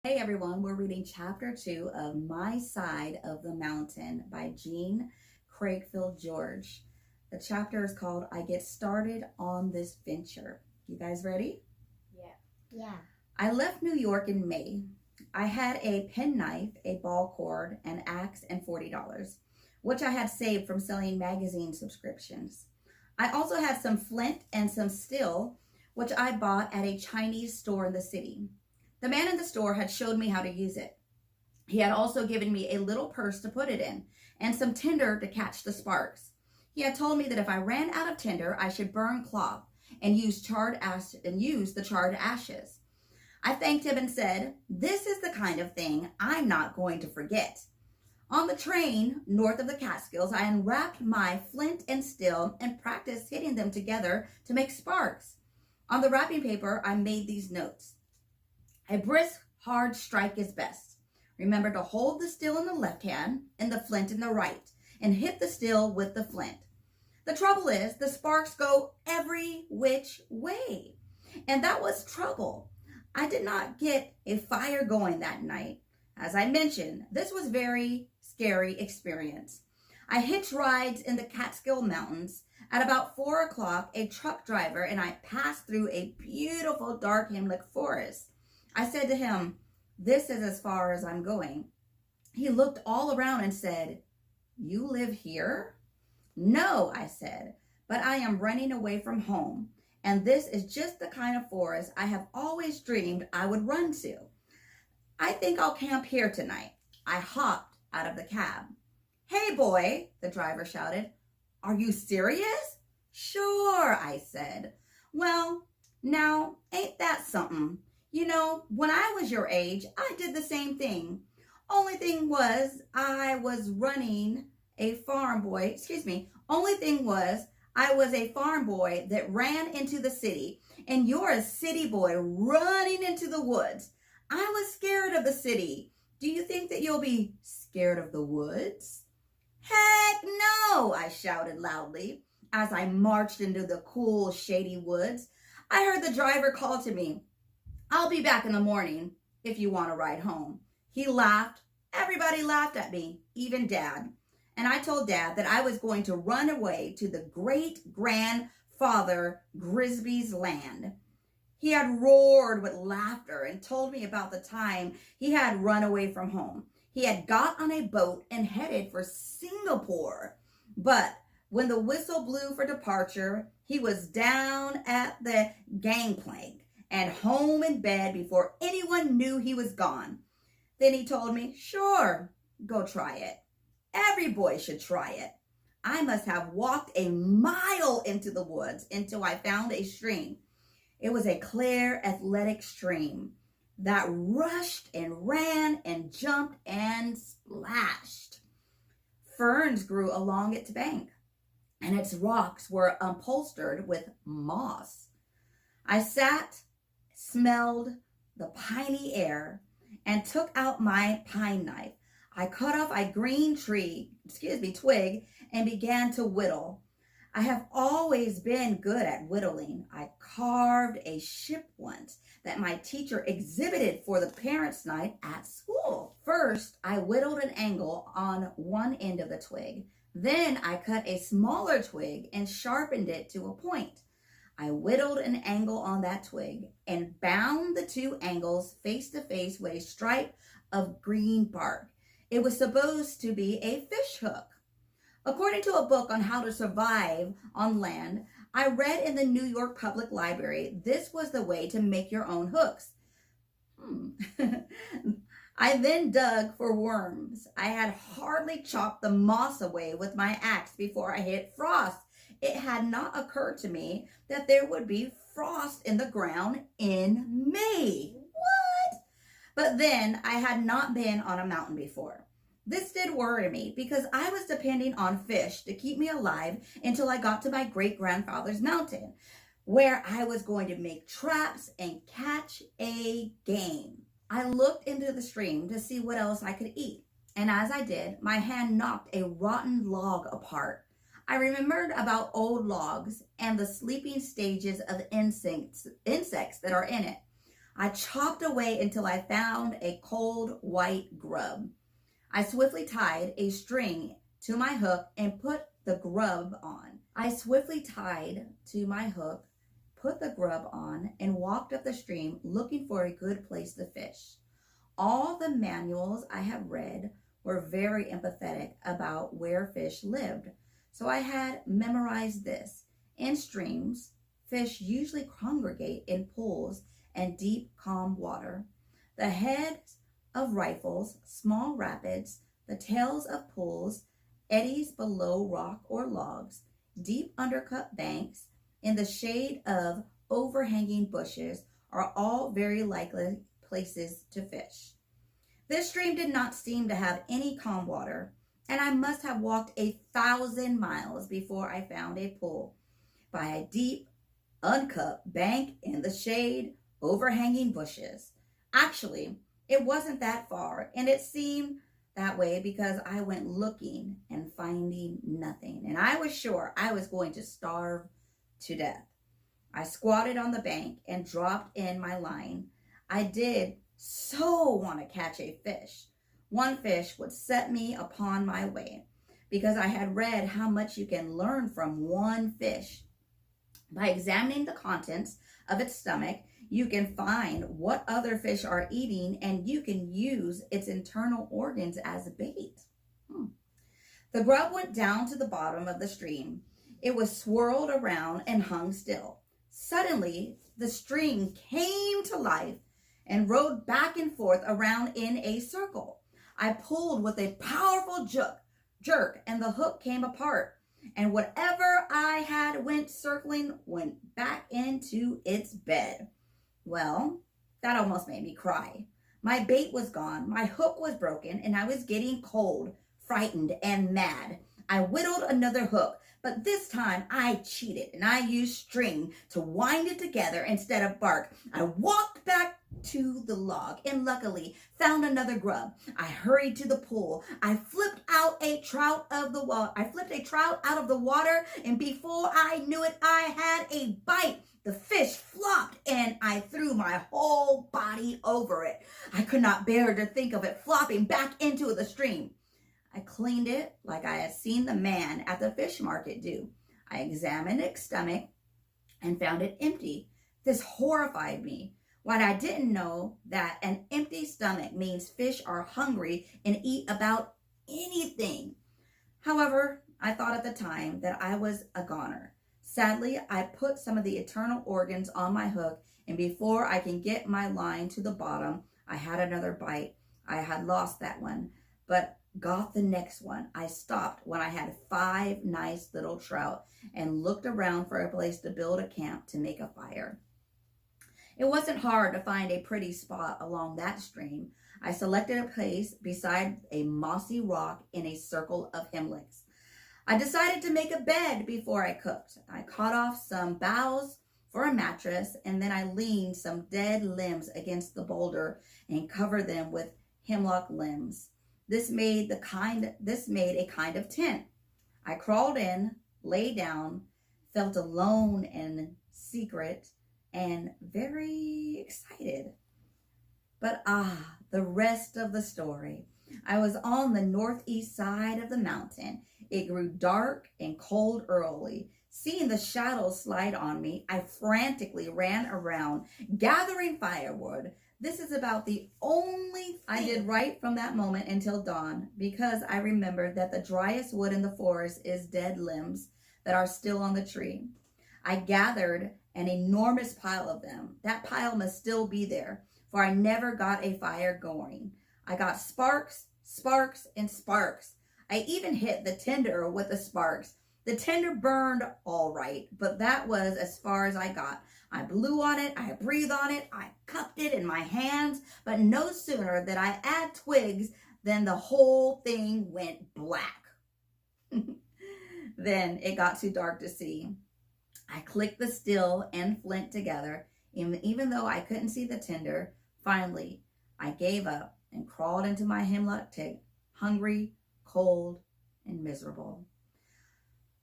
Hey everyone, we're reading chapter 2 of My Side of the Mountain by Jean Craigfield George. The chapter is called I Get Started on This Venture. You guys ready? Yeah. Yeah. I left New York in May. I had a penknife, a ball cord, an axe, and $40, which I had saved from selling magazine subscriptions. I also had some flint and some steel, which I bought at a Chinese store in the city. The man in the store had showed me how to use it. He had also given me a little purse to put it in and some tinder to catch the sparks. He had told me that if I ran out of tinder, I should burn cloth and use the charred ashes. I thanked him and said, "This is the kind of thing I'm not going to forget." On the train north of the Catskills, I unwrapped my flint and steel and practiced hitting them together to make sparks. On the wrapping paper, I made these notes. A brisk, hard strike is best. Remember to hold the steel in the left hand and the flint in the right, and hit the steel with the flint. The trouble is, the sparks go every which way. And that was trouble. I did not get a fire going that night. As I mentioned, this was a very scary experience. I hitched rides in the Catskill Mountains. At about 4 o'clock, a truck driver and I passed through a beautiful dark hemlock forest. I said to him, "This is as far as I'm going." He looked all around and said, "You live here?" "No," I said, "but I am running away from home, and this is just the kind of forest I have always dreamed I would run to. I think I'll camp here tonight." I hopped out of the cab. "Hey, boy," the driver shouted. "Are you serious?" "Sure," I said. "Well, now, ain't that something? You know, when I was your age, I did the same thing. Only thing was, I was a farm boy that ran into the city, and you're a city boy running into the woods. I was scared of the city. Do you think that you'll be scared of the woods?" "Heck no," I shouted loudly as I marched into the cool, shady woods. I heard the driver call to me, "I'll be back in the morning if you want to ride home." He laughed. Everybody laughed at me, even Dad. And I told Dad that I was going to run away to the great-grandfather Grisby's land. He had roared with laughter and told me about the time he had run away from home. He had got on a boat and headed for Singapore. But when the whistle blew for departure, he was down at the gangplank and home in bed before anyone knew he was gone. Then he told me, "Sure, go try it. Every boy should try it." I must have walked a mile into the woods until I found a stream. It was a clear, athletic stream that rushed and ran and jumped and splashed. Ferns grew along its bank, and its rocks were upholstered with moss. I sat, smelled the piney air, and took out my pine knife. I cut off a green twig, and began to whittle. I have always been good at whittling. I carved a ship once that my teacher exhibited for the parents' night at school. First, I whittled an angle on one end of the twig. Then I cut a smaller twig and sharpened it to a point. I whittled an angle on that twig and bound the two angles face to face with a stripe of green bark. It was supposed to be a fish hook. According to a book on how to survive on land I read in the New York Public Library, this was the way to make your own hooks. I then dug for worms. I had hardly chopped the moss away with my axe before I hit frost. It had not occurred to me that there would be frost in the ground in May. What? But then I had not been on a mountain before. This did worry me because I was depending on fish to keep me alive until I got to my great-grandfather's mountain, where I was going to make traps and catch a game. I looked into the stream to see what else I could eat, and as I did, my hand knocked a rotten log apart. I remembered about old logs and the sleeping stages of insects that are in it. I chopped away until I found a cold white grub. I swiftly tied a string to my hook and put the grub on. I swiftly tied to my hook, put the grub on, and walked up the stream looking for a good place to fish. All the manuals I have read were very empathetic about where fish lived, so I had memorized this. In streams, fish usually congregate in pools and deep, calm water. The heads of riffles, small rapids, the tails of pools, eddies below rock or logs, deep undercut banks, in the shade of overhanging bushes are all very likely places to fish. This stream did not seem to have any calm water, and I must have walked 1,000 miles before I found a pool by a deep, uncut bank in the shade, overhanging bushes. Actually, it wasn't that far, and it seemed that way because I went looking and finding nothing, and I was sure I was going to starve to death. I squatted on the bank and dropped in my line. I did so want to catch a fish. One fish would set me upon my way because I had read how much you can learn from one fish. By examining the contents of its stomach, you can find what other fish are eating and you can use its internal organs as bait. The grub went down to the bottom of the stream. It was swirled around and hung still. Suddenly, the string came to life and rode back and forth around in a circle. I pulled with a powerful jerk, and the hook came apart, and whatever I had went circling went back into its bed. Well, that almost made me cry. My bait was gone, my hook was broken, and I was getting cold, frightened, and mad. I whittled another hook, but this time I cheated and I used string to wind it together instead of bark. I walked back to the log and luckily found another grub. I hurried to the pool. I flipped a trout out of the water, and before I knew it, I had a bite. The fish flopped and I threw my whole body over it. I could not bear to think of it flopping back into the stream. I cleaned it like I had seen the man at the fish market do. I examined its stomach and found it empty. This horrified me. What I didn't know that an empty stomach means fish are hungry and eat about anything. However, I thought at the time that I was a goner. Sadly, I put some of the internal organs on my hook, and before I can get my line to the bottom, I had another bite. I had lost that one, but got the next one. I stopped when I had 5 nice little trout and looked around for a place to build a camp to make a fire. It wasn't hard to find a pretty spot along that stream. I selected a place beside a mossy rock in a circle of hemlocks. I decided to make a bed before I cooked. I cut off some boughs for a mattress, and then I leaned some dead limbs against the boulder and covered them with hemlock limbs. This made a kind of tent. I crawled in, lay down, felt alone and secret, and very excited. But the rest of the story. I was on the northeast side of the mountain. It grew dark and cold early. Seeing the shadows slide on me, I frantically ran around, gathering firewood. This is about the only thing I did right from that moment until dawn, because I remembered that the driest wood in the forest is dead limbs that are still on the tree. I gathered an enormous pile of them. That pile must still be there, for I never got a fire going. I got sparks, and sparks. I even hit the tinder with the sparks. The tinder burned all right, but that was as far as I got. I blew on it, I breathed on it, I cupped it in my hands, but no sooner did I add twigs than the whole thing went black. Then it got too dark to see. I clicked the steel and flint together, even though I couldn't see the tinder. Finally, I gave up and crawled into my hemlock tent, hungry, cold, and miserable.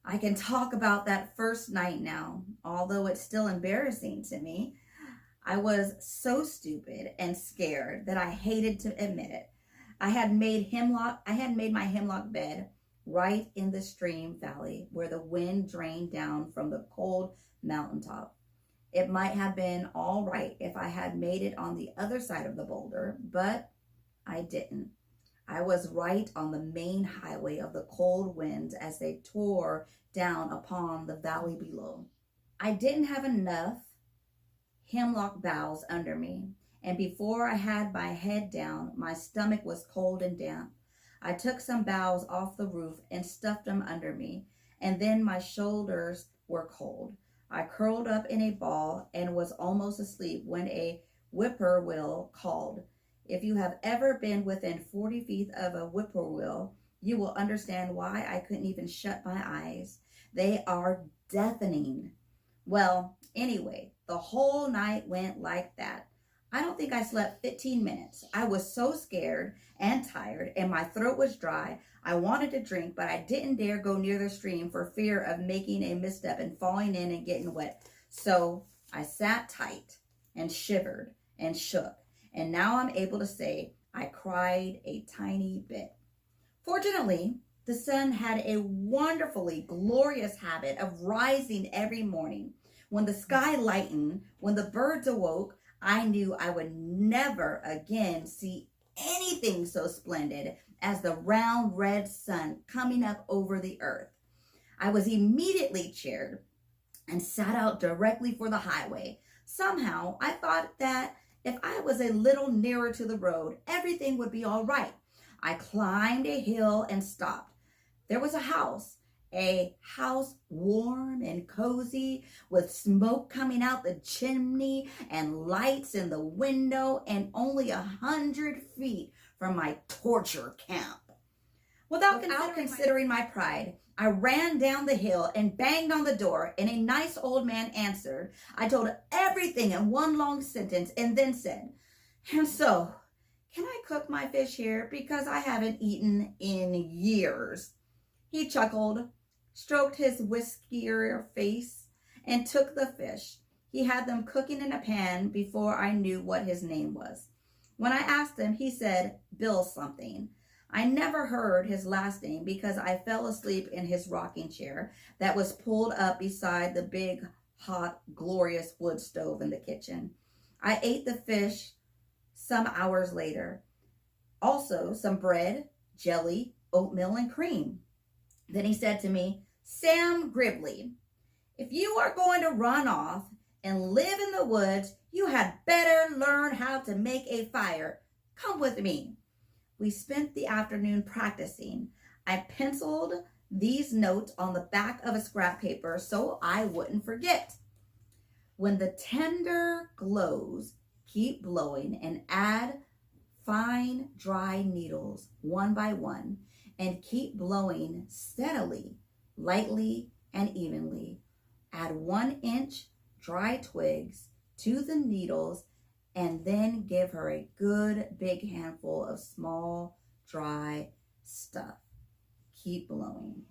I can talk about that first night now, although it's still embarrassing to me. I was so stupid and scared that I hated to admit it. I had made my hemlock bed right in the stream valley where the wind drained down from the cold mountaintop. It might have been all right if I had made it on the other side of the boulder, but I didn't. I was right on the main highway of the cold winds as they tore down upon the valley below. I didn't have enough hemlock boughs under me, and before I had my head down, my stomach was cold and damp. I took some boughs off the roof and stuffed them under me, and then my shoulders were cold. I curled up in a ball and was almost asleep when a whippoorwill called. If you have ever been within 40 feet of a whippoorwill, you will understand why I couldn't even shut my eyes. They are deafening. Well, anyway, the whole night went like that. I don't think I slept 15 minutes. I was so scared and tired, and my throat was dry. I wanted to drink, but I didn't dare go near the stream for fear of making a misstep and falling in and getting wet. So I sat tight and shivered and shook, and now I'm able to say I cried a tiny bit. Fortunately, the sun had a wonderfully glorious habit of rising every morning. When the sky lightened, when the birds awoke, I knew I would never again see anything so splendid as the round red sun coming up over the earth. I was immediately cheered and sat out directly for the highway. Somehow, I thought that if I was a little nearer to the road, everything would be all right. I climbed a hill and stopped. There was a house warm and cozy with smoke coming out the chimney and lights in the window and only 100 feet from my torture camp. Without considering my pride, I ran down the hill and banged on the door, and a nice old man answered. I told everything in one long sentence and then said, "And so, can I cook my fish here because I haven't eaten in years?" He chuckled, stroked his whiskier face, and took the fish. He had them cooking in a pan before I knew what his name was. When I asked him, he said Bill something. I never heard his last name because I fell asleep in his rocking chair that was pulled up beside the big, hot, glorious wood stove in the kitchen. I ate the fish some hours later. Also, some bread, jelly, oatmeal, and cream. Then he said to me, "Sam Gribley, if you are going to run off and live in the woods, you had better learn how to make a fire. Come with me." We spent the afternoon practicing. I penciled these notes on the back of a scrap paper so I wouldn't forget. When the tinder glows, keep blowing and add fine dry needles one by one, and keep blowing steadily, lightly, and evenly. Add 1-inch dry twigs to the needles, and then give her a good big handful of small dry stuff. Keep blowing.